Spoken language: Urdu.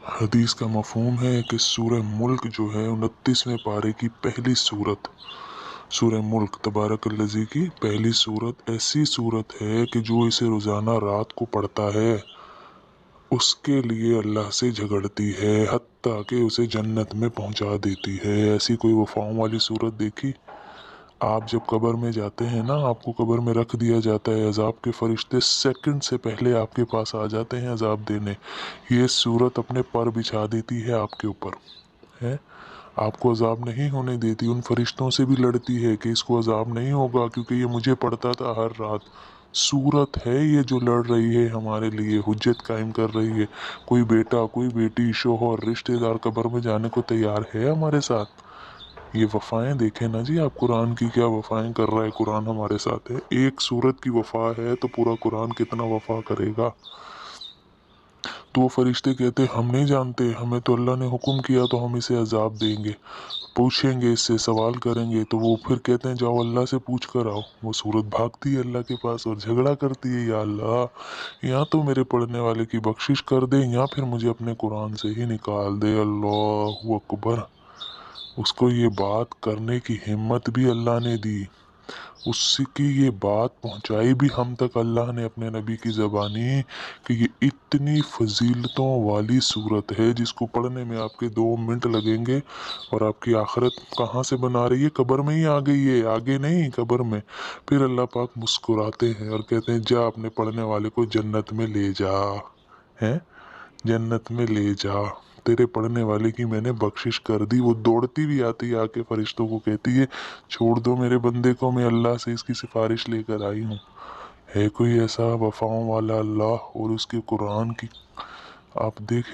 حدیث کا مفہوم ہے کہ سورہ ملک جو ہے 29ویں پارے کی پہلی سورت، سورہ ملک تبارک الذی کی پہلی سورت ایسی سورت ہے کہ جو اسے روزانہ رات کو پڑھتا ہے اس کے لیے اللہ سے جھگڑتی ہے، حتیٰ کہ اسے جنت میں پہنچا دیتی ہے۔ ایسی کوئی وفاؤں والی سورت دیکھی؟ آپ جب قبر میں جاتے ہیں نا، آپ کو قبر میں رکھ دیا جاتا ہے، عذاب کے فرشتے سیکنڈ سے پہلے آپ کے پاس آ جاتے ہیں عذاب دینے، یہ سورت اپنے پر بچھا دیتی ہے آپ کے اوپر ہے، آپ کو عذاب نہیں ہونے دیتی، ان فرشتوں سے بھی لڑتی ہے کہ اس کو عذاب نہیں ہوگا کیونکہ یہ مجھے پڑھتا تھا ہر رات۔ سورت ہے یہ جو لڑ رہی ہے ہمارے لیے، حجت قائم کر رہی ہے۔ کوئی بیٹا، کوئی بیٹی، شوہر، رشتہ دار قبر میں جانے کو تیار ہے ہمارے ساتھ؟ یہ وفائیں دیکھیں نا جی، آپ قرآن کی کیا وفائیں کر رہا ہے، قرآن ہمارے ساتھ ہے۔ ایک سورت کی وفا ہے تو پورا قرآن کتنا وفا کرے گا۔ تو وہ فرشتے کہتے ہم نہیں جانتے، ہمیں تو اللہ نے حکم کیا تو ہم اسے عذاب دیں گے، پوچھیں گے، اس سے سوال کریں گے، تو وہ پھر کہتے ہیں جاؤ اللہ سے پوچھ کر آؤ۔ وہ سورت بھاگتی ہے اللہ کے پاس اور جھگڑا کرتی ہے، یا اللہ یا تو میرے پڑھنے والے کی بخشش کر دے یا پھر مجھے اپنے قرآن سے ہی نکال دے۔ اللہ اکبر! اس کو یہ بات کرنے کی ہمت بھی اللہ نے دی، اس کی یہ بات پہنچائی بھی ہم تک اللہ نے اپنے نبی کی زبانی کہ یہ اتنی فضیلتوں والی صورت ہے جس کو پڑھنے میں آپ کے 2 منٹ لگیں گے اور آپ کی آخرت کہاں سے بنا رہی ہے، قبر میں ہی آ گئی ہے، آگے نہیں، قبر میں۔ پھر اللہ پاک مسکراتے ہیں اور کہتے ہیں جا اپنے پڑھنے والے کو جنت میں لے جا، ہیں جنت میں لے جا، تیرے پڑھنے والے کی میں نے بخشش کر دی۔ وہ دوڑتی بھی آتی ہے، آ کے فرشتوں کو کہتی ہے چھوڑ دو میرے بندے کو، میں اللہ سے اس کی سفارش لے کر آئی ہوں۔ ہے کوئی ایسا وفاؤں والا اللہ اور اس کے قرآن کی؟ آپ دیکھیں